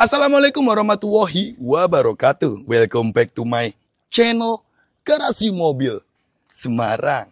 Assalamualaikum warahmatullahi wabarakatuh. Welcome back to my channel Garasi Mobil Semarang.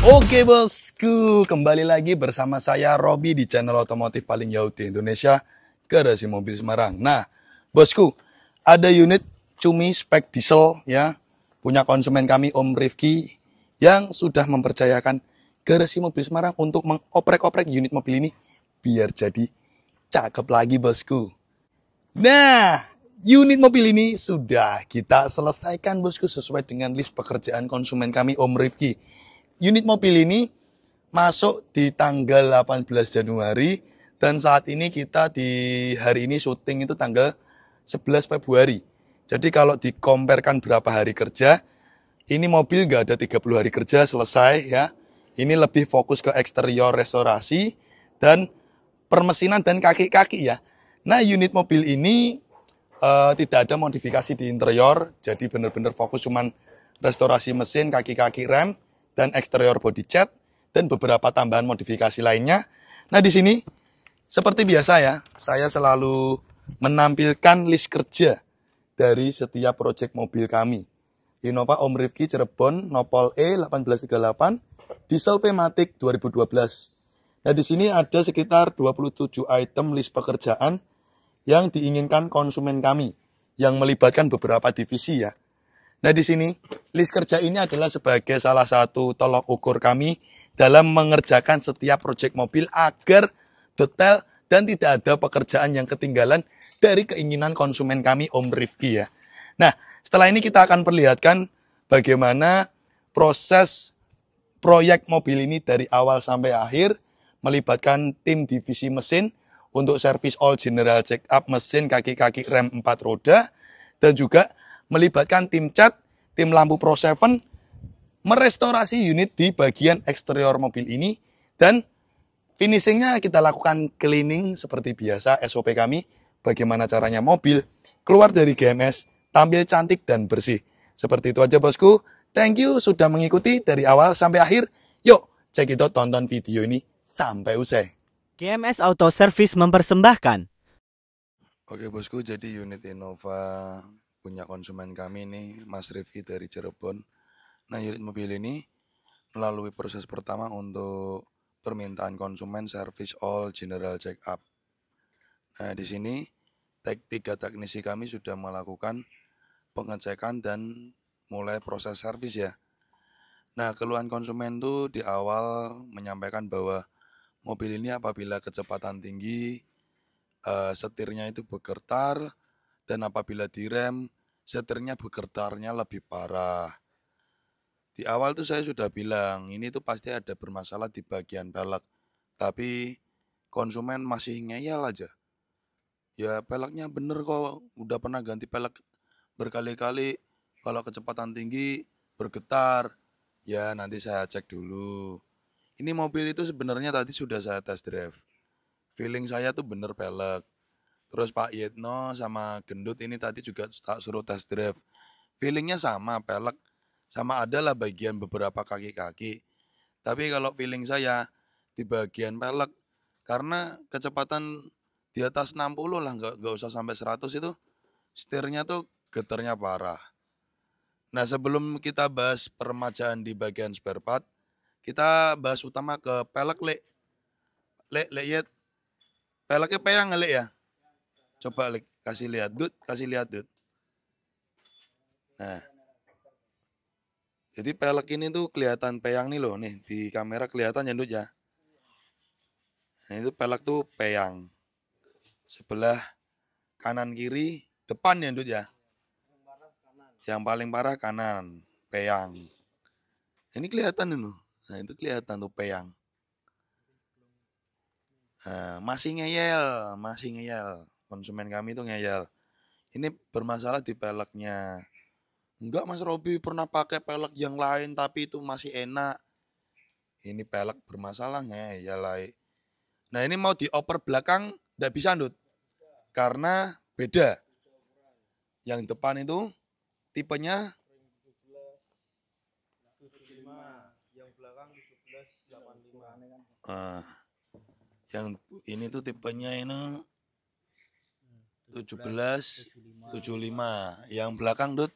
Oke bosku, kembali lagi bersama saya Robi di channel otomotif paling jauh di Indonesia, Garasi Mobil Semarang. Nah, bosku, ada unit cumi spek diesel ya, punya konsumen kami Om Rifki yang sudah mempercayakan Garasi Mobil Semarang untuk mengoprek-oprek unit mobil ini biar jadi cakep lagi bosku. Nah, unit mobil ini sudah kita selesaikan bosku sesuai dengan list pekerjaan konsumen kami Om Rifki. Unit mobil ini masuk di tanggal 18 Januari dan saat ini kita di hari ini syuting itu tanggal 11 Februari. Jadi kalau dikompetkan berapa hari kerja, ini mobil nggak ada 30 hari kerja selesai ya. Ini lebih fokus ke eksterior restorasi dan permesinan dan kaki-kaki ya. Nah unit mobil ini tidak ada modifikasi di interior, jadi benar-benar fokus cuman restorasi mesin, kaki-kaki rem, dan eksterior body cat dan beberapa tambahan modifikasi lainnya. Nah di sini seperti biasa ya, saya selalu menampilkan list kerja dari setiap proyek mobil kami. Innova Om Rifki Cirebon Nopol E 1838 diesel P-Matic 2012. Nah di sini ada sekitar 27 item list pekerjaan yang diinginkan konsumen kami yang melibatkan beberapa divisi ya. Nah di sini list kerja ini adalah sebagai salah satu tolok ukur kami dalam mengerjakan setiap proyek mobil agar detail dan tidak ada pekerjaan yang ketinggalan dari keinginan konsumen kami Om Rifki ya. Nah setelah ini kita akan perlihatkan bagaimana proses proyek mobil ini dari awal sampai akhir, melibatkan tim divisi mesin untuk servis all general check up mesin, kaki-kaki rem 4 roda, dan juga melibatkan tim cat, tim lampu Pro 7, merestorasi unit di bagian eksterior mobil ini, dan finishingnya kita lakukan cleaning seperti biasa SOP kami, bagaimana caranya mobil keluar dari GMS, tampil cantik dan bersih. Seperti itu aja bosku, thank you sudah mengikuti dari awal sampai akhir. Yuk, cekidot tonton video ini sampai usai. GMS Auto Service mempersembahkan. Oke bosku, jadi unit Innova punya konsumen kami nih, Mas Rifki dari Cirebon. Nah, unit mobil ini melalui proses pertama untuk permintaan konsumen service all general check up. Nah, di sini tiga teknisi kami sudah melakukan pengecekan dan mulai proses servis ya. Nah, keluhan konsumen tuh di awal menyampaikan bahwa mobil ini apabila kecepatan tinggi, setirnya itu bergetar, dan apabila direm, setirnya bergetarnya lebih parah. Di awal tuh saya sudah bilang, ini tuh pasti ada bermasalah di bagian pelek. Tapi konsumen masih ngeyel aja. Ya peleknya bener kok, udah pernah ganti pelek berkali-kali. Kalau kecepatan tinggi, bergetar. Ya nanti saya cek dulu. Ini mobil itu sebenarnya tadi sudah saya test drive. Feeling saya tuh bener pelek. Terus Pak Yetno sama Gendut ini tadi juga tak suruh test drive. Feelingnya sama, pelek. Sama adalah bagian beberapa kaki-kaki. Tapi kalau feeling saya di bagian pelek, karena kecepatan di atas 60 lah, nggak usah sampai 100 itu, setirnya tuh getarnya parah. Nah sebelum kita bahas peremajaan di bagian spare part, kita bahas utama ke pelek, Lek, Yet. Peleknya peyang nggak, Lek ya? Coba kasih lihat, Dut. Nah, jadi pelek ini tuh kelihatan peyang nih loh, nih di kamera kelihatan ya Dut ya. Nah, itu pelek tuh peyang. Sebelah kanan kiri, depan ya Dut ya. Yang paling parah kanan, peyang. Ini kelihatan nih loh. Nah, itu kelihatan tuh peyang. Nah, masih ngeyel. Konsumen kami tuh ngeyel. Ini bermasalah di peleknya. Enggak Mas Robi pernah pakai pelek yang lain tapi itu masih enak. Ini pelek bermasalah ya lah. Nah ini mau dioper belakang nggak bisa Ndut. Karena beda. Yang depan itu tipenya 75, yang belakang 1785. yang ini tuh tipenya ini 1775. Yang belakang Dut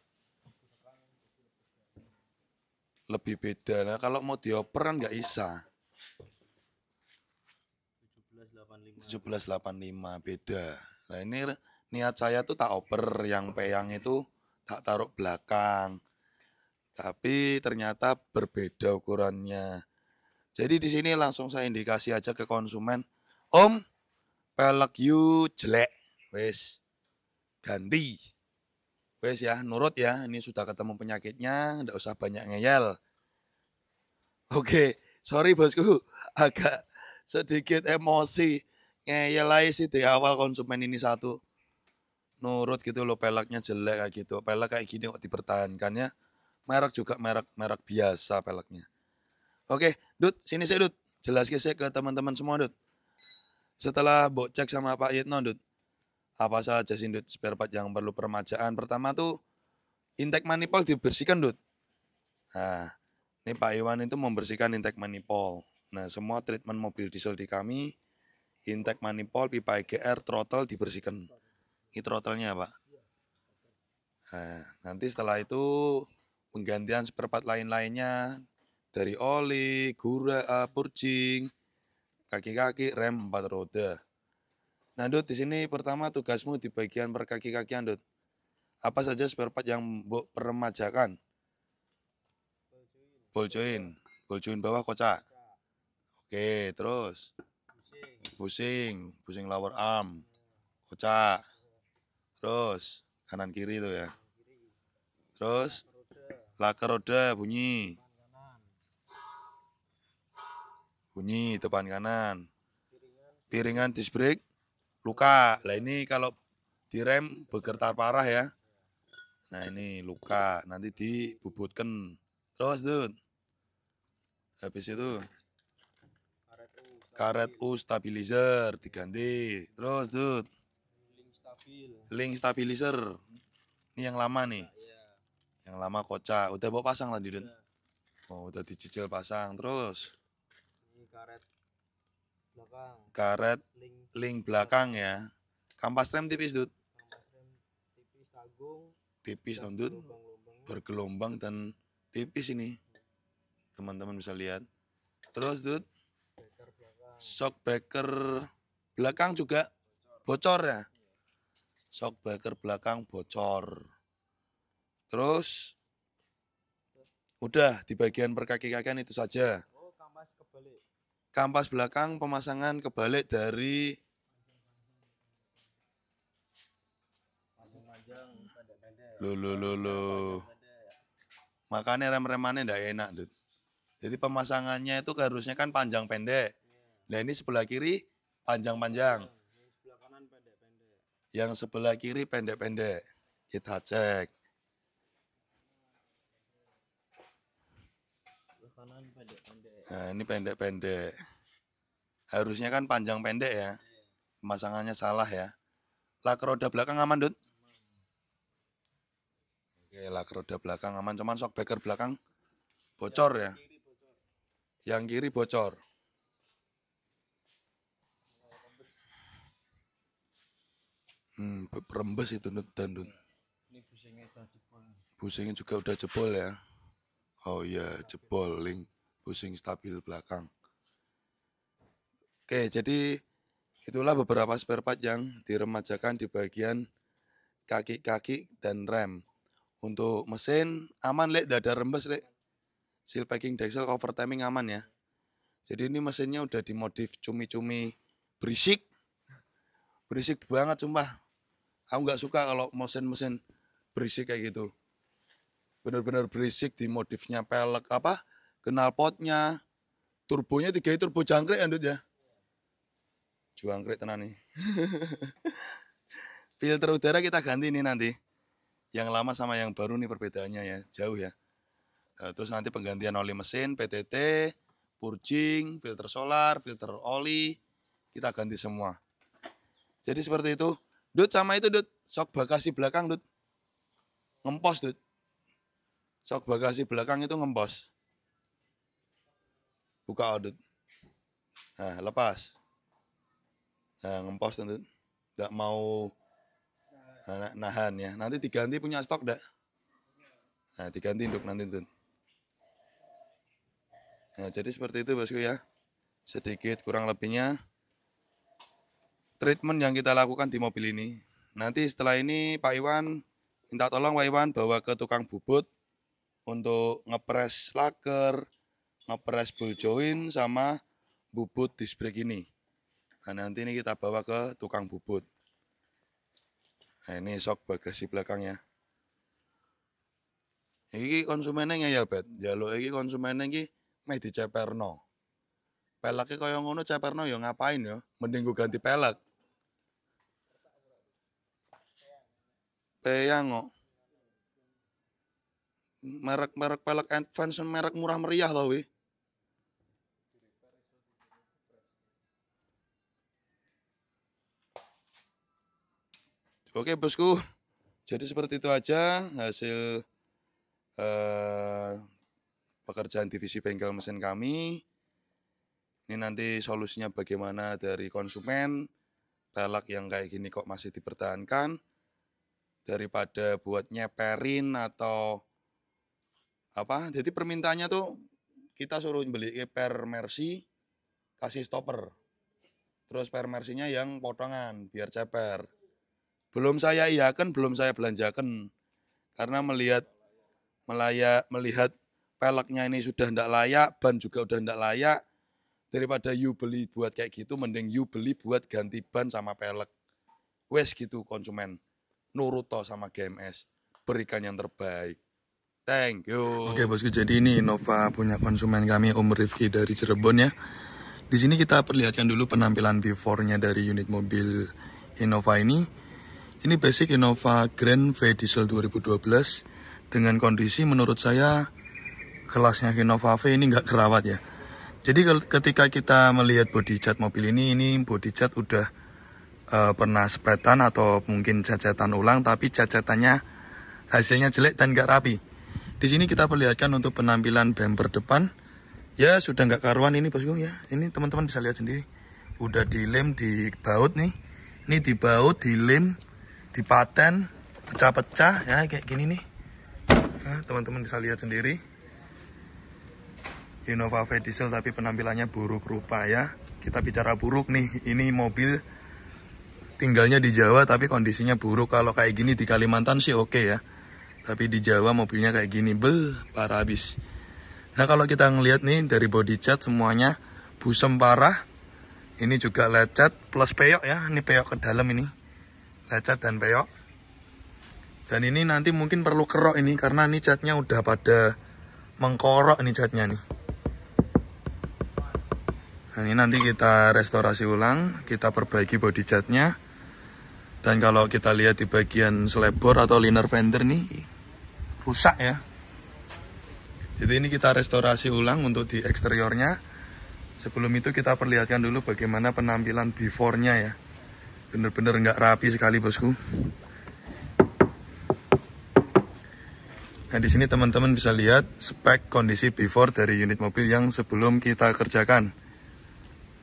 lebih beda. Nah kalau mau dioper kan nggak bisa. 1785 beda. Nah ini niat saya tuh tak oper, yang peyang itu tak taruh belakang. Tapi ternyata berbeda ukurannya. Jadi di sini langsung saya indikasi aja ke konsumen, Om, pelek you jelek, wes ganti, wes ya, nurut ya. Ini sudah ketemu penyakitnya, nggak usah banyak ngeyel. Oke, sorry bosku, agak sedikit emosi ngeyel aja sih di awal konsumen ini satu. Nurut gitu loh, peleknya jelek kayak gitu. Pelek kayak gini kok dipertahankannya. Merek juga merek biasa peleknya. Oke, Dut, sini sih Dut. Jelaskan saya ke teman-teman semua Dut. Setelah Mbok cek sama Pak Yitno Dut, apa saja sih Dut spare part yang perlu permajaan? Pertama tuh intake manifold dibersihkan Dut. Nah, ini Pak Iwan itu membersihkan intake manifold. Nah, semua treatment mobil diesel di kami, intake manifold, pipa EGR, throttle dibersihkan. Ini throttle-nya Pak. Nah, nanti setelah itu penggantian spare part lain-lainnya dari oli, purjing, kaki-kaki, rem 4 roda. Nah, Dut, di sini pertama tugasmu di bagian per kaki-kakian, Dut. Apa saja spare part yang Mbok peremajakan? Ball joint bawah kocak. Oke, terus busing lower arm, kocak. Terus kanan kiri itu ya. Terus laka roda bunyi depan kanan. Piringan disc brake luka. Lah ini kalau direm bergetar parah ya. Nah ini luka, nanti dibubutkan. Terus Dut, habis itu karet U stabilizer diganti. Terus Dut, link stabilizer. Ini yang lama nih. Yang lama kocak. Udah bawa pasang tadi Dut. Oh udah dicicil pasang. Terus Ini karet belakang. Karet link belakang ya. Kampas rem tipis Dut. Kampas rem tipis tagung. Tipis Dut. Bergelombang dan tipis ini. Teman-teman bisa lihat. Terus Dut, shock breaker belakang juga bocor ya. Shock breaker belakang bocor. Terus udah di bagian perkaki-kakian itu saja. Oh, kampas kebalik. Kampas belakang pemasangan kebalik dari lo. Makanya rem-remannya ndak enak, Dut. Jadi pemasangannya itu harusnya kan panjang pendek. Nah ini sebelah kiri panjang-panjang. Sebelah kanan pendek-pendek. Yang sebelah kiri pendek-pendek. Kita cek. Sebelah kanan pendek-pendek. Nah ini pendek-pendek. Harusnya kan panjang pendek ya. Pemasangannya salah ya. Lak roda belakang aman, Dut? Oke, lak roda belakang aman. Cuman shock breaker belakang bocor ya. Yang kiri bocor. Rembes itu Dut. Ini busingnya sudah jebol. Busingnya juga udah jebol ya. Oh iya, jebol link busing stabil belakang. Oke, jadi itulah beberapa spare part yang diremajakan di bagian kaki-kaki dan rem. Untuk mesin aman, Lek, tidak ada rembes, Lek. Seal packing diesel cover timing aman ya. Jadi ini mesinnya udah dimodif cumi-cumi berisik. Berisik banget sumpah. Aku nggak suka kalau mesin-mesin berisik kayak gitu. Bener-bener berisik, dimodifnya pelek apa? Knalpotnya, turbonya 3 turbo jangkrik ya, Dut ya. Jangkrik tenan nih. Filter udara kita ganti nih nanti. Yang lama sama yang baru nih perbedaannya ya, jauh ya. Nah, terus nanti penggantian oli mesin, PTT, purging, filter solar, filter oli, kita ganti semua. Jadi seperti itu. Dut sama itu Dut, sok bagasi belakang Dut. Ngempos Dut. Sok bagasi belakang itu ngempos. Buka Dut. Nah, lepas. Nah, ngempos Dut. Nggak mau nahan ya. Nanti diganti punya stok dak? Nah, diganti Duk nanti Dut. Nah, jadi seperti itu bosku ya. Sedikit kurang lebihnya treatment yang kita lakukan di mobil ini. Nanti setelah ini Pak Iwan minta tolong Pak Iwan bawa ke tukang bubut untuk ngepres laker, ngepres ball joint sama bubut disc brake ini. Nah, nanti ini kita bawa ke tukang bubut. Nah, ini sok bagasi belakangnya. Iki konsumennya ngeyel bet. Jaluk iki konsumennya iki meh diceperno. Peleknya kaya ngono ceperno ya ngapain ya? Mending gue ganti pelek. Peyang kok. Merek pelek Advance merek murah meriah tau wih. Oke bosku, jadi seperti itu aja hasil pekerjaan divisi bengkel mesin kami. Ini nanti solusinya bagaimana dari konsumen, pelek yang kayak gini kok masih dipertahankan, daripada buat nyeperin atau apa. Jadi permintaannya tuh kita suruh beli per Mercy, kasih stopper. Terus per Mercy-nya yang potongan, biar ceper. Belum saya iakan, belum saya belanjakan. Karena melihat peleknya ini sudah tidak layak, ban juga udah tidak layak. Daripada you beli buat kayak gitu, mending you beli buat ganti ban sama pelek. Wes gitu konsumen. Nurut toh sama GMS. Berikan yang terbaik. Thank you. Oke bosku, jadi ini Innova punya konsumen kami Om Rifki dari Cirebon ya. Di sini kita perlihatkan dulu penampilan before-nya dari unit mobil Innova ini. Ini basic Innova Grand V Diesel 2012 dengan kondisi menurut saya kelasnya Innova V ini nggak kerawat ya. Jadi ketika kita melihat body cat mobil ini body cat udah pernah sepetan atau mungkin cacetan ulang, tapi cacetannya hasilnya jelek dan nggak rapi. Di sini kita perlihatkan untuk penampilan bumper depan, ya sudah nggak karuan ini bosku ya. Ini teman-teman bisa lihat sendiri, udah dilem, dibaut nih. Ini dibaut, dilem, dipaten, pecah-pecah ya kayak gini nih. Nah, teman-teman bisa lihat sendiri. Innova V Diesel tapi penampilannya buruk rupa ya. Kita bicara buruk nih, ini mobil tinggalnya di Jawa tapi kondisinya buruk. Kalau kayak gini di Kalimantan sih oke ya. Tapi di Jawa mobilnya kayak gini, parah habis. Nah kalau kita ngelihat nih dari body cat semuanya busem parah. Ini juga lecet plus peyok ya, ini peyok ke dalam ini. Lecet dan peyok. Dan ini nanti mungkin perlu kerok ini karena ini catnya udah pada mengkorok ini catnya nih. Nah, ini nanti kita restorasi ulang, kita perbaiki body catnya. Dan kalau kita lihat di bagian selebor atau liner fender nih rusak ya. Jadi ini kita restorasi ulang untuk di eksteriornya. Sebelum itu kita perlihatkan dulu bagaimana penampilan before-nya ya. Bener-bener nggak rapi sekali bosku. Nah di sini teman-teman bisa lihat spek kondisi before dari unit mobil yang sebelum kita kerjakan.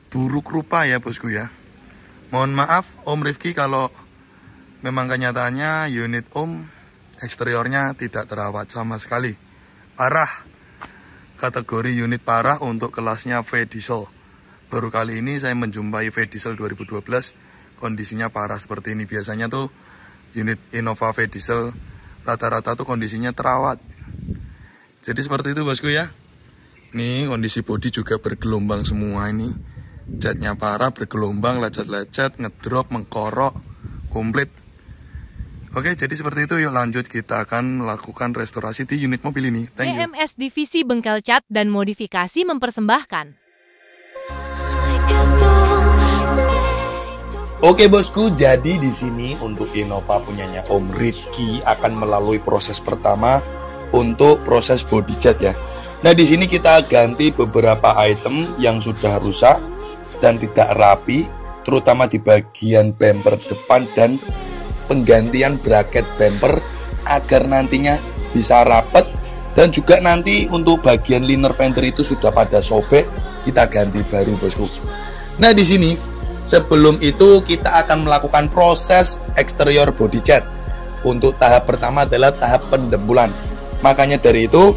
Buruk rupa ya bosku ya. Mohon maaf Om Rifki kalau memang kenyataannya unit Om eksteriornya tidak terawat sama sekali. Parah. Kategori unit parah untuk kelasnya V Diesel. Baru kali ini saya menjumpai V Diesel 2012 kondisinya parah seperti ini. Biasanya tuh unit Innova V Diesel rata-rata tuh kondisinya terawat. Jadi seperti itu bosku ya. Nih kondisi bodi juga bergelombang semua ini. Catnya parah, bergelombang, lecet-lecet, ngedrop, mengkorok, komplit. Oke, jadi seperti itu. Yuk lanjut, kita akan melakukan restorasi di unit mobil ini. Thank you. GMS Divisi Bengkel Cat dan Modifikasi mempersembahkan. Oke bosku, jadi di sini untuk Innova punyanya Om Ridky akan melalui proses pertama untuk proses body cat ya. Nah di sini kita ganti beberapa item yang sudah rusak dan tidak rapi, terutama di bagian bumper depan dan penggantian bracket bumper agar nantinya bisa rapet, dan juga nanti untuk bagian liner fender itu sudah pada sobek, kita ganti baru bosku. Nah di sini sebelum itu kita akan melakukan proses eksterior body cat. Untuk tahap pertama adalah tahap pendembulan. Makanya dari itu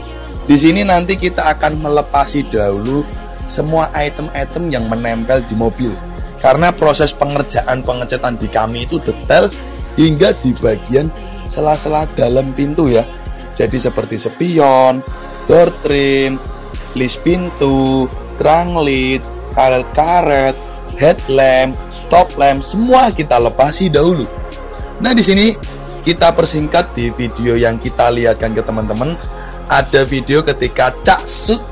di sini nanti kita akan melepasi dahulu semua item-item yang menempel di mobil. Karena proses pengerjaan pengecatan di kami itu detail hingga di bagian sela-sela dalam pintu ya. Jadi seperti spion, door trim, list pintu, trunk lid, karet-karet, headlamp, stop lamp, semua kita lepasi dahulu. Nah di sini kita persingkat di video yang kita lihatkan ke teman-teman. Ada video ketika Cak Sud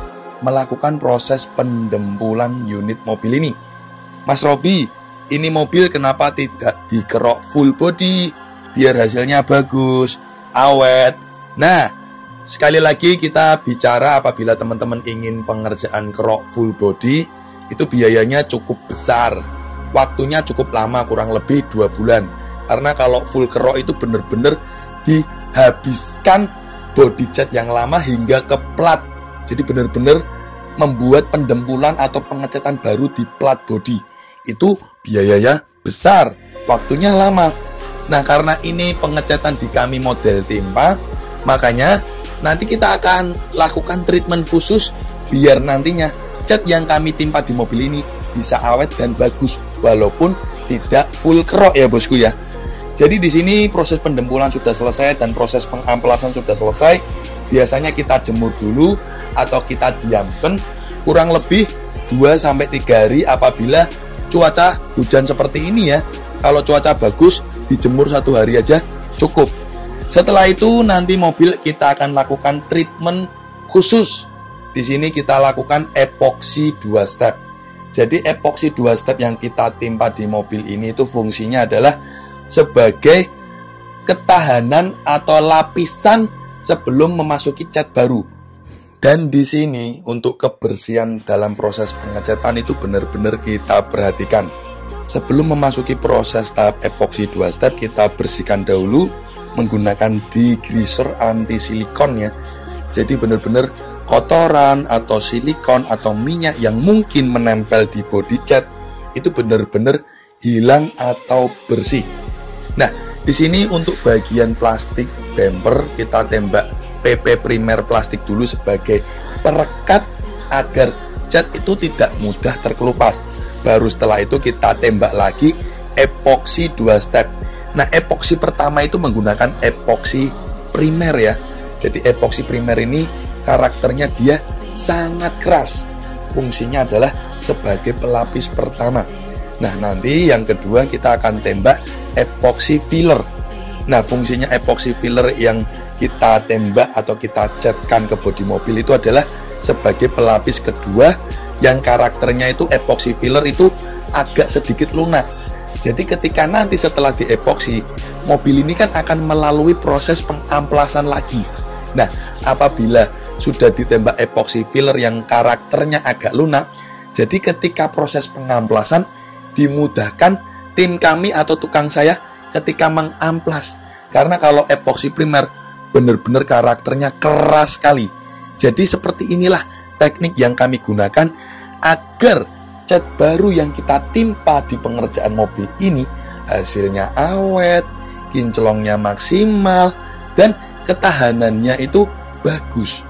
melakukan proses pendempulan unit mobil ini. Mas Robi, ini mobil kenapa tidak dikerok full body biar hasilnya bagus, awet? Nah, sekali lagi kita bicara apabila teman-teman ingin pengerjaan kerok full body, itu biayanya cukup besar. Waktunya cukup lama, kurang lebih 2 bulan. Karena kalau full kerok itu benar-benar dihabiskan body cat yang lama hingga ke plat. Jadi benar-benar membuat pendempulan atau pengecatan baru di plat body. Itu biayanya besar, waktunya lama. Nah karena ini pengecatan di kami model timpa, makanya nanti kita akan lakukan treatment khusus biar nantinya cat yang kami timpa di mobil ini bisa awet dan bagus walaupun tidak full kerok ya bosku ya. Jadi di sini proses pendempulan sudah selesai dan proses pengamplasan sudah selesai. Biasanya kita jemur dulu atau kita diamkan kurang lebih 2-3 hari apabila cuaca hujan seperti ini ya. Kalau cuaca bagus dijemur 1 hari aja cukup. Setelah itu nanti mobil kita akan lakukan treatment khusus. Di sini kita lakukan epoksi 2 step. Jadi epoksi 2 step yang kita timpa di mobil ini itu fungsinya adalah sebagai ketahanan atau lapisan sebelum memasuki cat baru. Dan di sini untuk kebersihan dalam proses pengecatan itu benar-benar kita perhatikan. Sebelum memasuki proses tahap epoksi 2 step, kita bersihkan dahulu menggunakan degreaser anti silikon ya. Jadi benar-benar kotoran atau silikon atau minyak yang mungkin menempel di body cat itu benar-benar hilang atau bersih. Nah, di sini untuk bagian plastik bumper kita tembak PP primer plastik dulu sebagai perekat agar cat itu tidak mudah terkelupas. Baru setelah itu kita tembak lagi epoksi 2 step. Nah, epoksi pertama itu menggunakan epoksi primer ya. Jadi epoksi primer ini karakternya dia sangat keras. Fungsinya adalah sebagai pelapis pertama. Nah, nanti yang kedua kita akan tembak epoksi filler. Nah, fungsinya epoksi filler yang kita tembak atau kita catkan ke bodi mobil itu adalah sebagai pelapis kedua yang karakternya itu epoksi filler itu agak sedikit lunak. Jadi ketika nanti setelah diepoksi, mobil ini kan akan melalui proses pengamplasan lagi. Nah, apabila sudah ditembak epoksi filler yang karakternya agak lunak, jadi ketika proses pengamplasan dimudahkan tim kami atau tukang saya ketika mengamplas. Karena kalau epoksi primer benar-benar karakternya keras sekali. Jadi seperti inilah teknik yang kami gunakan agar cat baru yang kita timpa di pengerjaan mobil ini hasilnya awet, kinclongnya maksimal, dan ketahanannya itu bagus.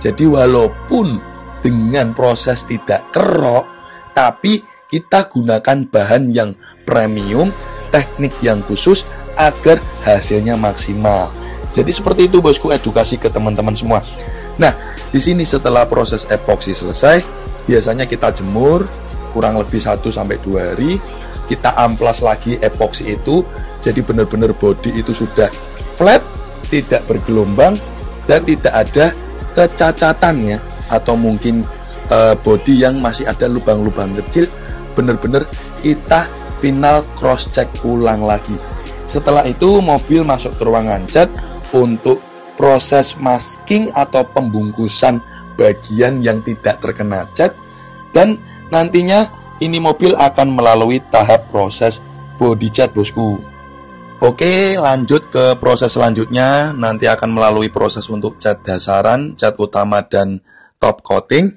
Jadi walaupun dengan proses tidak kerok, tapi kita gunakan bahan yang premium, teknik yang khusus agar hasilnya maksimal. Jadi seperti itu bosku, edukasi ke teman-teman semua. Nah, di sini setelah proses epoksi selesai, biasanya kita jemur kurang lebih 1-2 hari. Kita amplas lagi epoksi itu, jadi benar-benar bodi itu sudah flat, tidak bergelombang, dan tidak ada kecacatannya atau mungkin bodi yang masih ada lubang-lubang kecil. Benar-benar kita final cross check ulang lagi. Setelah itu mobil masuk ke ruangan cat untuk proses masking atau pembungkusan bagian yang tidak terkena cat, dan nantinya ini mobil akan melalui tahap proses body cat, bosku. Oke, lanjut ke proses selanjutnya. Nanti akan melalui proses untuk cat dasaran, cat utama, dan top coating.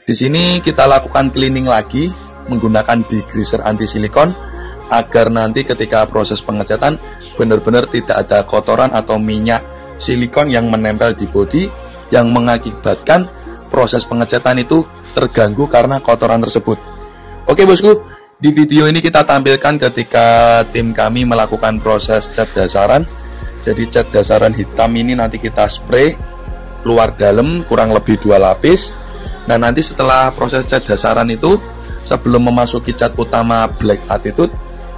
Di sini kita lakukan cleaning lagi menggunakan degreaser anti silikon agar nanti ketika proses pengecatan benar-benar tidak ada kotoran atau minyak silikon yang menempel di bodi yang mengakibatkan proses pengecatan itu terganggu karena kotoran tersebut. Oke, bosku. Di video ini kita tampilkan ketika tim kami melakukan proses cat dasaran. Jadi cat dasaran hitam ini nanti kita spray luar dalam kurang lebih 2 lapis. Nah, nanti setelah proses cat dasaran itu, sebelum memasuki cat utama Black Attitude,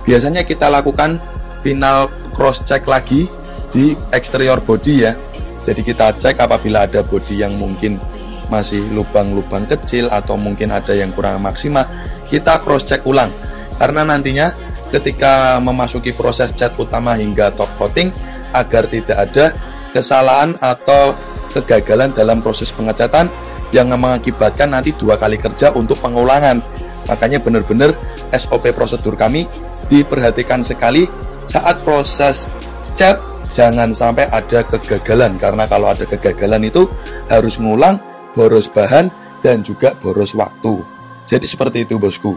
biasanya kita lakukan final cross check lagi di eksterior body ya. Jadi kita cek apabila ada body yang mungkin masih lubang-lubang kecil atau mungkin ada yang kurang maksimal, kita cross check ulang, karena nantinya ketika memasuki proses cat utama hingga top coating agar tidak ada kesalahan atau kegagalan dalam proses pengecatan yang mengakibatkan nanti 2 kali kerja untuk pengulangan. Makanya benar-benar SOP prosedur kami diperhatikan sekali saat proses cat, jangan sampai ada kegagalan, karena kalau ada kegagalan itu harus ngulang, boros bahan dan juga boros waktu. Jadi seperti itu, bosku.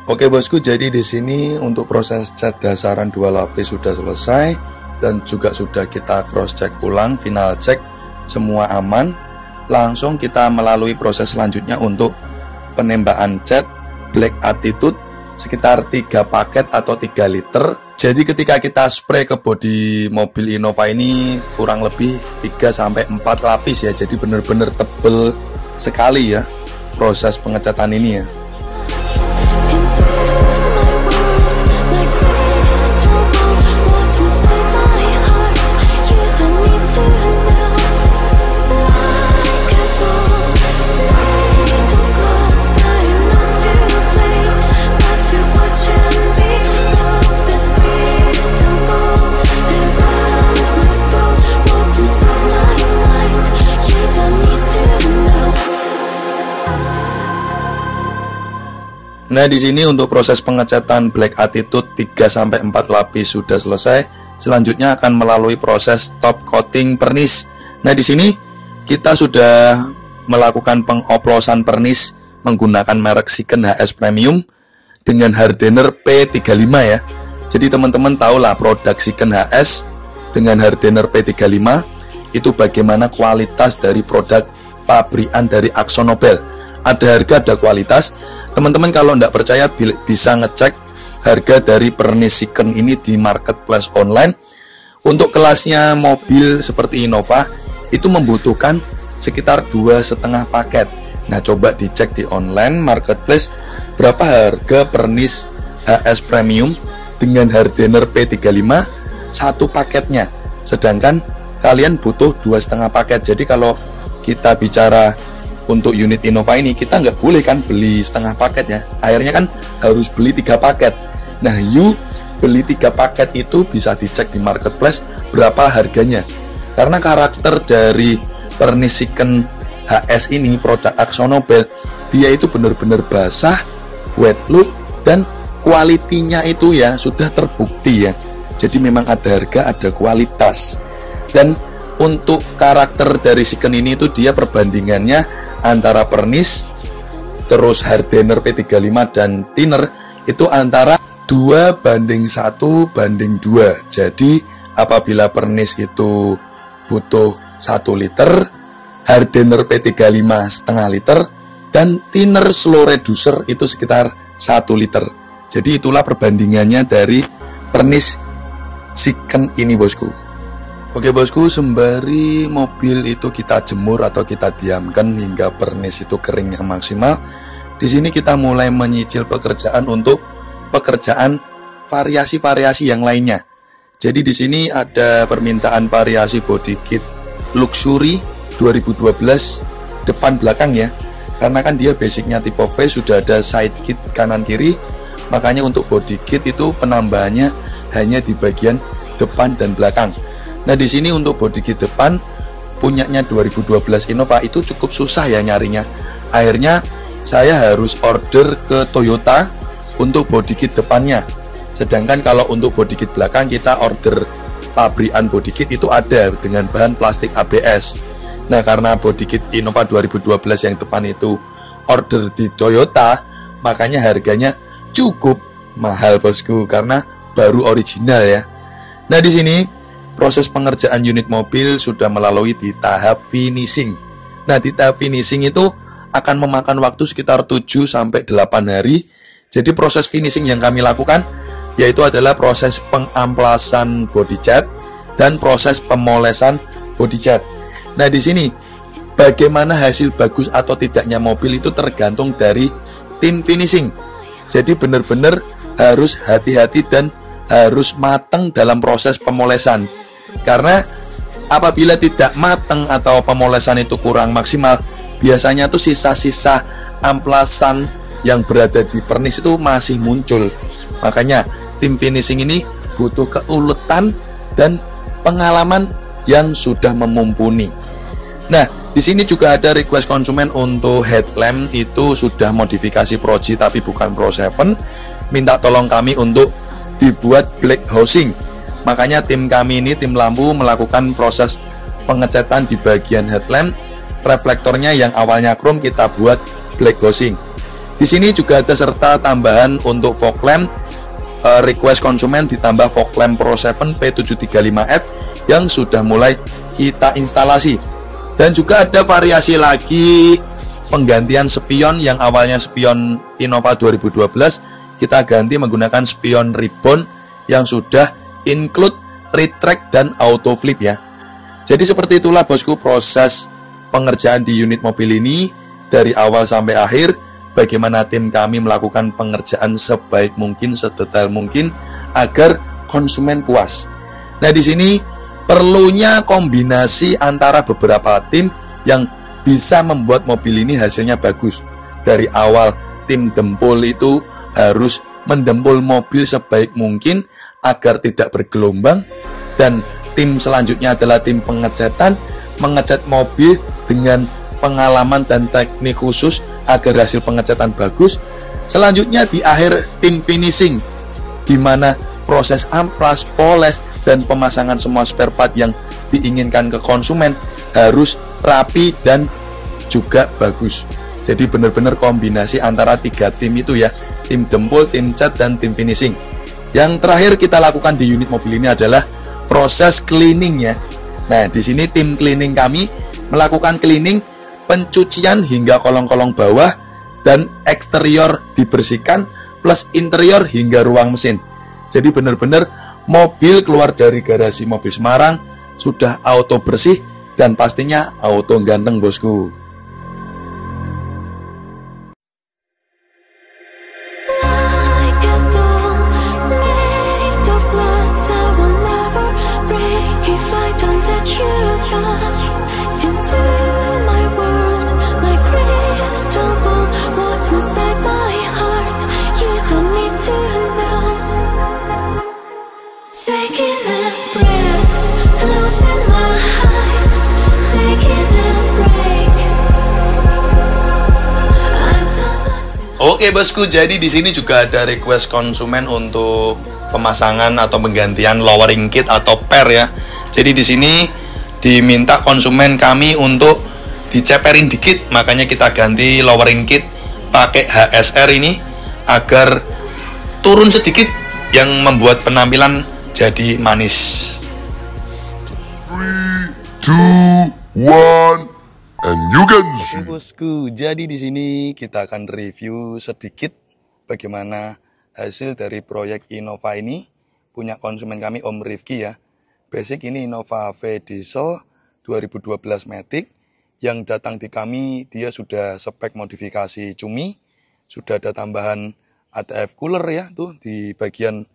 Oke, bosku, jadi di sini untuk proses cat dasaran 2 lapis sudah selesai dan juga sudah kita cross check ulang, final check semua aman. Langsung kita melalui proses selanjutnya untuk penembakan cat Black Attitude sekitar 3 paket atau 3 liter. Jadi ketika kita spray ke bodi mobil Innova ini kurang lebih 3-4 lapis ya. Jadi benar-benar tebel sekali ya proses pengecatan ini ya. Nah, di sini untuk proses pengecatan Black Attitude 3-4 lapis sudah selesai. Selanjutnya akan melalui proses top coating pernis. Nah, di sini kita sudah melakukan pengoplosan pernis menggunakan merek Siken HS Premium dengan hardener P35 ya. Jadi teman-teman tahulah produk Siken HS dengan hardener P35 itu bagaimana kualitas dari produk pabrikan dari AkzoNobel. Ada harga, ada kualitas. Teman-teman kalau tidak percaya bisa ngecek harga dari pernis Siken ini di marketplace online. Untuk kelasnya mobil seperti Innova itu membutuhkan sekitar 2,5 paket. Nah, coba dicek di online marketplace berapa harga pernis HS Premium dengan hardener P35 satu paketnya. Sedangkan kalian butuh 2,5 paket. Jadi kalau kita bicara untuk unit Innova ini, kita nggak boleh kan beli setengah paket ya. Akhirnya kan harus beli 3 paket. Nah, beli 3 paket itu bisa dicek di marketplace berapa harganya. Karena karakter dari pernis Siken HS ini, produk AkzoNobel, dia itu benar-benar basah, wet look, dan kualitinya itu ya sudah terbukti ya. Jadi memang ada harga, ada kualitas. Dan untuk karakter dari Siken ini itu dia perbandingannya antara pernis terus hardener P35 dan thinner itu antara 2:1:2. Jadi apabila pernis itu butuh 1 liter, hardener P35 setengah liter, dan thinner slow reducer itu sekitar 1 liter. Jadi itulah perbandingannya dari pernis Siken ini, bosku. Oke, bosku, sembari mobil itu kita jemur atau kita diamkan hingga pernis itu kering yang maksimal, di sini kita mulai menyicil pekerjaan untuk pekerjaan variasi-variasi yang lainnya. Jadi di sini ada permintaan variasi body kit luxury 2012 depan belakang ya. Karena kan dia basicnya tipe V, sudah ada side kit kanan kiri. Makanya untuk body kit itu penambahannya hanya di bagian depan dan belakang. Nah di sini untuk body kit depan punyanya 2012 Innova itu cukup susah ya nyarinya. Akhirnya saya harus order ke Toyota untuk body kit depannya. Sedangkan kalau untuk body kit belakang kita order pabrikan body kit itu ada dengan bahan plastik ABS. Nah karena body kit Innova 2012 yang depan itu order di Toyota, makanya harganya cukup mahal bosku karena baru original ya. Nah di sini proses pengerjaan unit mobil sudah melalui di tahap finishing. Nah di tahap finishing itu akan memakan waktu sekitar 7 sampai 8 hari. Jadi proses finishing yang kami lakukan yaitu adalah proses pengamplasan body cat dan proses pemolesan body cat. Nah di sini bagaimana hasil bagus atau tidaknya mobil itu tergantung dari tim finishing. Jadi benar-benar harus hati-hati dan harus matang dalam proses pemolesan. Karena apabila tidak matang atau pemolesan itu kurang maksimal, biasanya tuh sisa-sisa amplasan yang berada di pernis itu masih muncul. Makanya tim finishing ini butuh keuletan dan pengalaman yang sudah memumpuni. Nah, di sini juga ada request konsumen untuk headlamp itu sudah modifikasi Pro G tapi bukan Pro 7. Minta tolong kami untuk dibuat black housing. Makanya tim kami ini, tim lampu, melakukan proses pengecatan di bagian headlamp. Reflektornya yang awalnya chrome kita buat black housing. Di sini juga ada serta tambahan untuk fog lamp. Request konsumen ditambah fog lamp Pro 7 P735F yang sudah mulai kita instalasi. Dan juga ada variasi lagi penggantian spion yang awalnya spion Innova 2012 kita ganti menggunakan spion ribbon yang sudah include retract dan auto flip ya. Jadi seperti itulah bosku proses pengerjaan di unit mobil ini dari awal sampai akhir. Bagaimana tim kami melakukan pengerjaan sebaik mungkin, sedetail mungkin agar konsumen puas. Nah di sini perlunya kombinasi antara beberapa tim yang bisa membuat mobil ini hasilnya bagus. Dari awal tim dempul itu harus mendempul mobil sebaik mungkin agar tidak bergelombang, dan tim selanjutnya adalah tim pengecatan, mengecat mobil dengan pengalaman dan teknik khusus agar hasil pengecatan bagus. Selanjutnya di akhir tim finishing, di mana proses amplas, poles, dan pemasangan semua spare part yang diinginkan ke konsumen harus rapi dan juga bagus. Jadi benar-benar kombinasi antara 3 tim itu ya, tim dempul, tim cat, dan tim finishing. Yang terakhir kita lakukan di unit mobil ini adalah proses cleaning ya. Nah di sini tim cleaning kami melakukan cleaning, pencucian hingga kolong-kolong bawah dan eksterior dibersihkan plus interior hingga ruang mesin. Jadi benar-benar mobil keluar dari garasi mobil Semarang sudah auto bersih dan pastinya auto ganteng bosku. Oke bosku, jadi di sini juga ada request konsumen untuk pemasangan atau penggantian lowering kit atau per ya. Jadi di sini diminta konsumen kami untuk diceperin dikit, makanya kita ganti lowering kit pakai HSR ini agar turun sedikit yang membuat penampilan jadi manis. 3, 2, 1, and you can see. Oke bosku, jadi di sini kita akan review sedikit bagaimana hasil dari proyek Innova ini punya konsumen kami Om Rifki ya. Basic ini Innova V Diesel 2012 Matic yang datang di kami, dia sudah spek modifikasi cumi, sudah ada tambahan ATF cooler ya tuh di bagian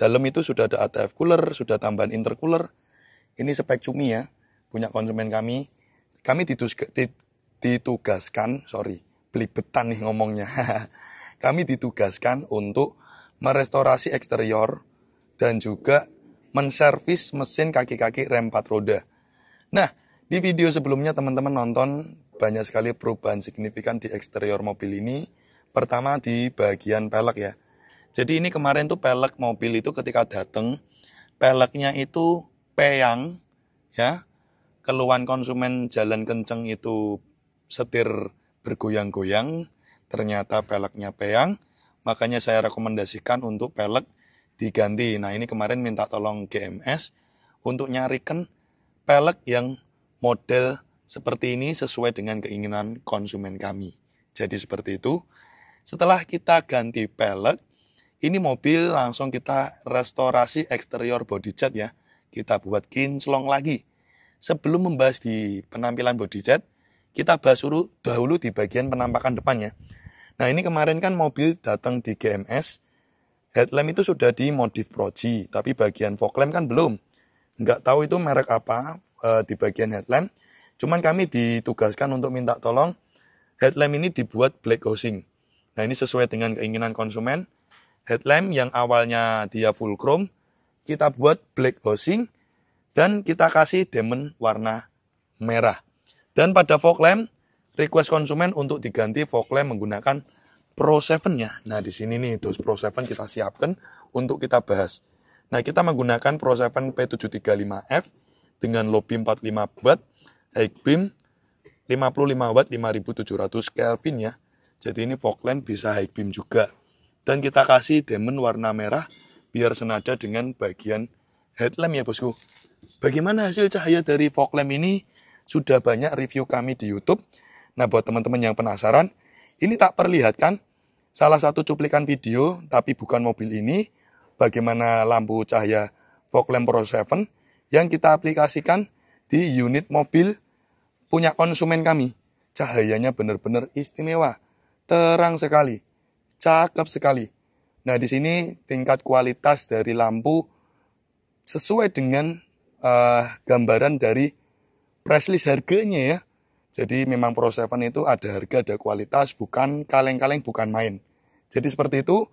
Dalam itu sudah ada ATF cooler, sudah tambahan intercooler. Ini spek cumi ya, punya konsumen kami. Kami ditugaskan, belibetan nih ngomongnya. Kami ditugaskan untuk merestorasi eksterior dan juga menservis mesin kaki-kaki rem 4 roda. Nah, di video sebelumnya teman-teman nonton banyak sekali perubahan signifikan di eksterior mobil ini. Pertama di bagian pelek ya. Jadi ini kemarin tuh pelek mobil itu ketika datang, peleknya itu peyang ya. Keluhan konsumen jalan kenceng itu setir bergoyang-goyang, ternyata peleknya peyang. Makanya saya rekomendasikan untuk pelek diganti. Nah ini kemarin minta tolong GMS untuk nyarikan pelek yang model seperti ini sesuai dengan keinginan konsumen kami. Jadi seperti itu. Setelah kita ganti pelek, ini mobil langsung kita restorasi eksterior body jet ya. Kita buat kinclong lagi. Sebelum membahas di penampilan body jet, kita bahas dahulu di bagian penampakan depannya. Nah ini kemarin kan mobil datang di GMS, headlamp itu sudah dimodif Proji, tapi bagian fog lamp kan belum. Nggak tahu itu merek apa di bagian headlamp. Cuman kami ditugaskan untuk minta tolong headlamp ini dibuat black housing. Nah ini sesuai dengan keinginan konsumen. Headlamp yang awalnya dia full chrome, kita buat black housing dan kita kasih diamond warna merah. Dan pada fog lamp, request konsumen untuk diganti fog lamp menggunakan Pro 7-nya. Nah di sini nih dos Pro 7 kita siapkan untuk kita bahas. Nah kita menggunakan Pro 7 P735F dengan low beam 45 watt, high beam 55 watt 5700 Kelvin ya. Jadi ini fog lamp bisa high beam juga. Dan kita kasih diamond warna merah biar senada dengan bagian headlamp ya bosku. Bagaimana hasil cahaya dari fog lamp ini? Sudah banyak review kami di YouTube. Nah buat teman-teman yang penasaran, ini tak perlihatkan salah satu cuplikan video, tapi bukan mobil ini, bagaimana lampu cahaya fog lamp Pro 7 yang kita aplikasikan di unit mobil punya konsumen kami. Cahayanya benar-benar istimewa. Terang sekali, cakep sekali. Nah di sini tingkat kualitas dari lampu sesuai dengan gambaran dari press list harganya ya. Jadi memang Pro 7 itu ada harga, ada kualitas, bukan kaleng-kaleng, bukan main. Jadi seperti itu,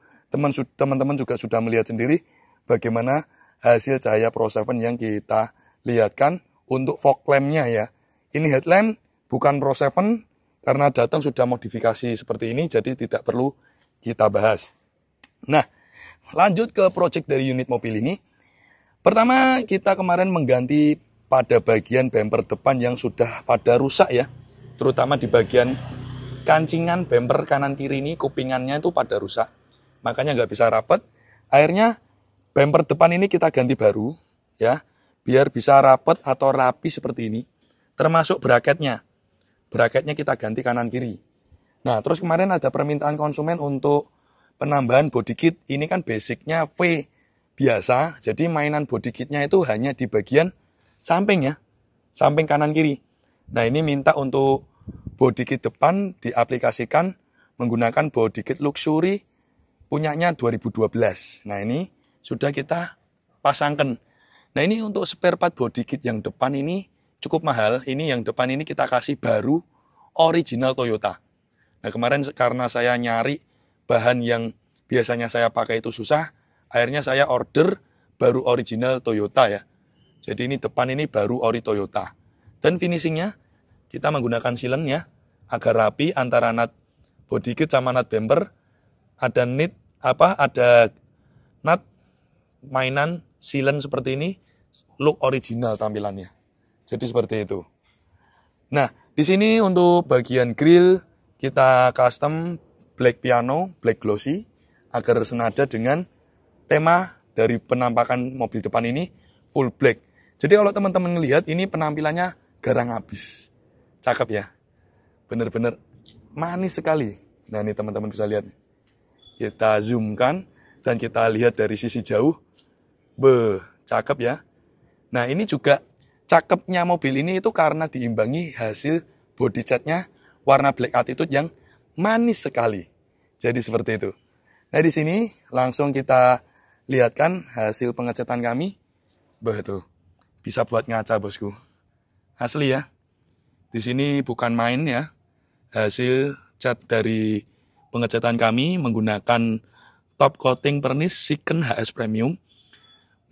teman-teman juga sudah melihat sendiri bagaimana hasil cahaya Pro 7 yang kita lihatkan untuk fog lamp-nya ya. Ini headlamp bukan Pro 7. Karena datang sudah modifikasi seperti ini, jadi tidak perlu kita bahas. Nah, lanjut ke project dari unit mobil ini. Pertama, kita kemarin mengganti pada bagian bumper depan yang sudah pada rusak ya. Terutama di bagian kancingan bumper kanan kiri ini, kupingannya itu pada rusak. Makanya nggak bisa rapat. Akhirnya, bumper depan ini kita ganti baru ya. Biar bisa rapat atau rapi seperti ini. Termasuk bracketnya. Bracketnya kita ganti kanan kiri. Nah terus kemarin ada permintaan konsumen untuk penambahan body kit. Ini kan basicnya V biasa. Jadi mainan body kitnya itu hanya di bagian samping ya. Samping kanan kiri. Nah ini minta untuk body kit depan diaplikasikan menggunakan body kit luxury punyanya 2012. Nah ini sudah kita pasangkan. Nah ini untuk spare part body kit yang depan ini cukup mahal. Ini yang depan ini kita kasih baru original Toyota. Nah kemarin karena saya nyari bahan yang biasanya saya pakai itu susah, akhirnya saya order baru original Toyota ya. Jadi ini depan ini baru ori Toyota. Dan finishingnya kita menggunakan sealant ya, agar rapi antara nut body kit sama nut bumper. Ada ada nut mainan sealant seperti ini, look original tampilannya. Jadi seperti itu. Nah, di sini untuk bagian grill kita custom black piano, black glossy agar senada dengan tema dari penampakan mobil depan ini full black. Jadi kalau teman-teman melihat ini penampilannya garang habis. Cakep ya. Bener-bener manis sekali. Nah, ini teman-teman bisa lihat. Kita zoomkan dan kita lihat dari sisi jauh. Cakep ya. Nah, ini juga cakepnya mobil ini itu karena diimbangi hasil body catnya warna black attitude yang manis sekali. Jadi seperti itu. Nah di sini langsung kita Lihat kan hasil pengecatan kami. Bah tuh, bisa buat ngaca bosku. Asli ya. Di sini bukan main ya. Hasil cat dari pengecatan kami menggunakan top coating pernis Siken HS Premium.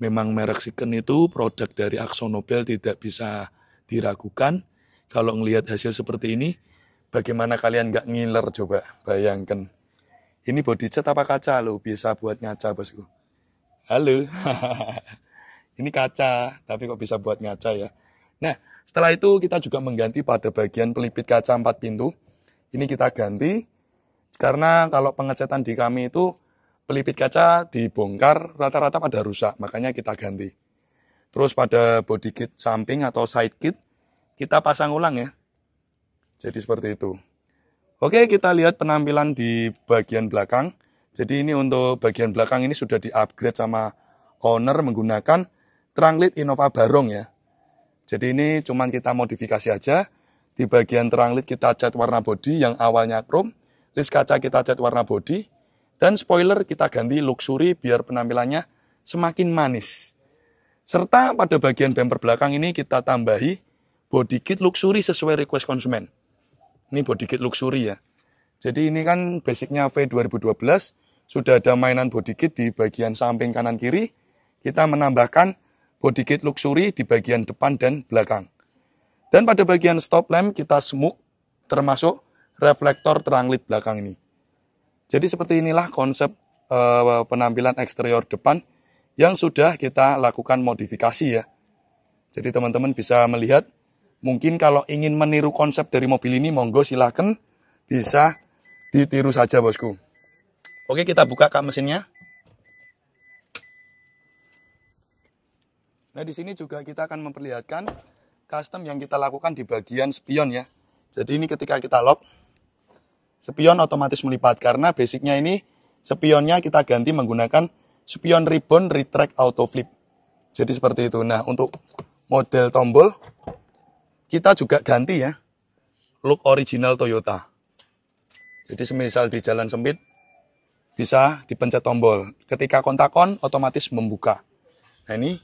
Memang merek Siken itu produk dari AkzoNobel, tidak bisa diragukan. Kalau ngelihat hasil seperti ini, bagaimana kalian nggak ngiler coba? Bayangkan. Ini body cat apa kaca loh, bisa buat ngaca bosku. Halo. Ini kaca, tapi kok bisa buat ngaca ya. Nah, setelah itu kita juga mengganti pada bagian pelipit kaca 4 pintu. Ini kita ganti, karena kalau pengecatan di kami itu pelipit kaca dibongkar rata-rata pada rusak, makanya kita ganti. Terus pada body kit samping atau side kit, kita pasang ulang ya. Jadi seperti itu. Oke, kita lihat penampilan di bagian belakang. Jadi ini untuk bagian belakang ini sudah di-upgrade sama owner menggunakan terang led Innova Barong ya. Jadi ini cuman kita modifikasi aja. Di bagian terang led kita cat warna bodi yang awalnya chrome. List kaca kita cat warna bodi. Dan spoiler kita ganti luxury biar penampilannya semakin manis. Serta pada bagian bumper belakang ini kita tambahi body kit luxury sesuai request konsumen. Ini body kit luxury ya. Jadi ini kan basicnya V2012. Sudah ada mainan body kit di bagian samping kanan kiri. Kita menambahkan body kit luxury di bagian depan dan belakang. Dan pada bagian stop lamp kita smoke termasuk reflektor terang led belakang ini. Jadi seperti inilah konsep penampilan eksterior depan yang sudah kita lakukan modifikasi ya. Jadi teman-teman bisa melihat, mungkin kalau ingin meniru konsep dari mobil ini, monggo silahkan bisa ditiru saja bosku. Oke, kita buka kap mesinnya. Nah, di sini juga kita akan memperlihatkan custom yang kita lakukan di bagian spion ya. Jadi ini ketika kita lock, spion otomatis melipat karena basicnya ini spionnya kita ganti menggunakan spion ribbon retract auto flip. Jadi seperti itu. Nah, untuk model tombol kita juga ganti ya, look original Toyota. Jadi semisal di jalan sempit bisa dipencet tombol. Ketika kontak on otomatis membuka. Nah ini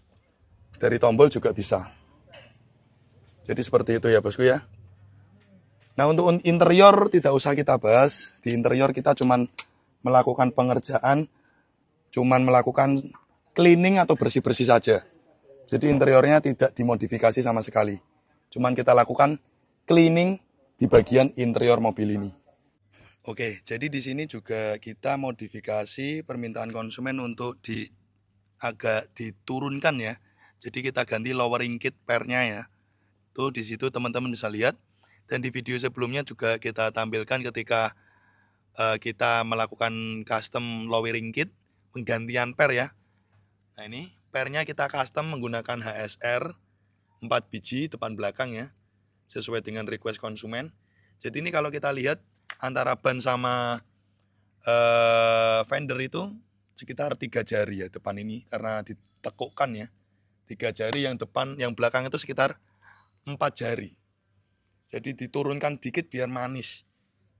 dari tombol juga bisa. Jadi seperti itu ya bosku ya. Nah untuk interior tidak usah kita bahas. Di interior kita cuman melakukan pengerjaan, cuman melakukan cleaning atau bersih-bersih saja. Jadi interiornya tidak dimodifikasi sama sekali. Cuman kita lakukan cleaning di bagian interior mobil ini. Oke, jadi di sini juga kita modifikasi permintaan konsumen untuk agak diturunkan ya. Jadi kita ganti lowering kit pairnya ya. Tuh di situ teman-teman bisa lihat. Dan di video sebelumnya juga kita tampilkan ketika kita melakukan custom lowering kit, penggantian pair ya. Nah ini pairnya kita custom menggunakan HSR 4 biji depan belakang ya, sesuai dengan request konsumen. Jadi ini kalau kita lihat antara ban sama fender itu sekitar 3 jari ya depan ini, karena ditekukkan ya. 3 jari yang depan, yang belakang itu sekitar 4 jari. Jadi diturunkan dikit biar manis.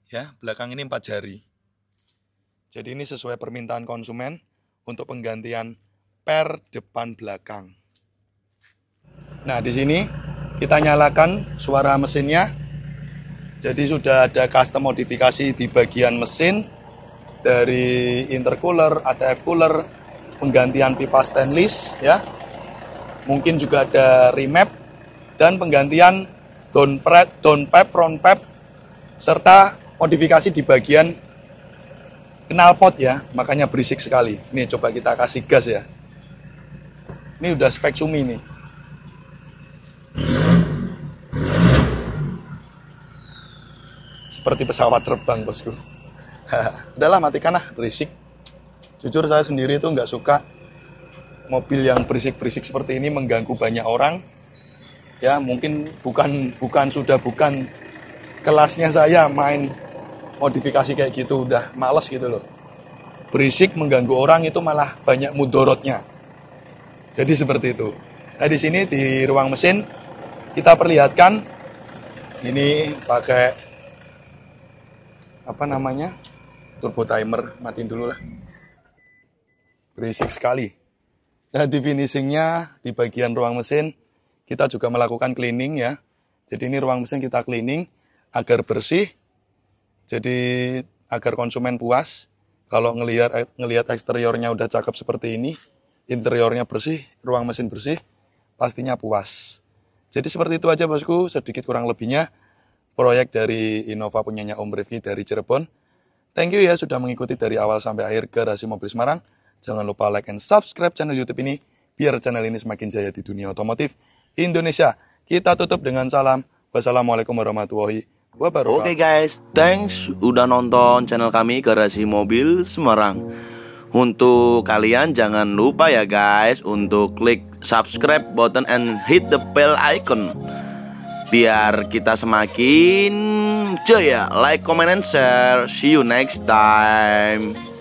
Ya, belakang ini 4 jari. Jadi ini sesuai permintaan konsumen untuk penggantian per depan belakang. Nah, di sini kita nyalakan suara mesinnya. Jadi sudah ada custom modifikasi di bagian mesin dari intercooler, ATF cooler, penggantian pipa stainless ya. Mungkin juga ada remap dan penggantian downpipe, front pipe, serta modifikasi di bagian knalpot ya, makanya berisik sekali. Nih coba kita kasih gas ya. Ini udah spek Sumi nih. Seperti pesawat terbang bosku. Udahlah matikan lah, berisik. Jujur saya sendiri itu nggak suka mobil yang berisik-berisik seperti ini, mengganggu banyak orang. Ya mungkin bukan kelasnya saya main modifikasi kayak gitu, udah males gitu loh. Berisik mengganggu orang itu malah banyak mudorotnya. Jadi seperti itu. Nah di sini di ruang mesin kita perlihatkan ini pakai apa namanya, turbo timer. Matiin dulu lah. berisik sekali. Nah, di finishingnya di bagian ruang mesin kita juga melakukan cleaning ya. Jadi ini ruang mesin kita cleaning agar bersih. Jadi agar konsumen puas. Kalau ngelihat eksteriornya udah cakep seperti ini, interiornya bersih, ruang mesin bersih, pastinya puas. Jadi seperti itu aja bosku, sedikit kurang lebihnya proyek dari Innova punyanya Om Rifki dari Cirebon. Thank you ya sudah mengikuti dari awal sampai akhir Garasi Mobil Semarang. Jangan lupa like and subscribe channel YouTube ini biar channel ini semakin jaya di dunia otomotif Indonesia. Kita tutup dengan salam. Wassalamualaikum warahmatullahi wabarakatuh. Oke guys, thanks udah nonton channel kami Garasi Mobil Semarang. Untuk kalian jangan lupa ya guys untuk klik subscribe button and hit the bell icon biar kita semakin jaya. Like, comment, and share. See you next time.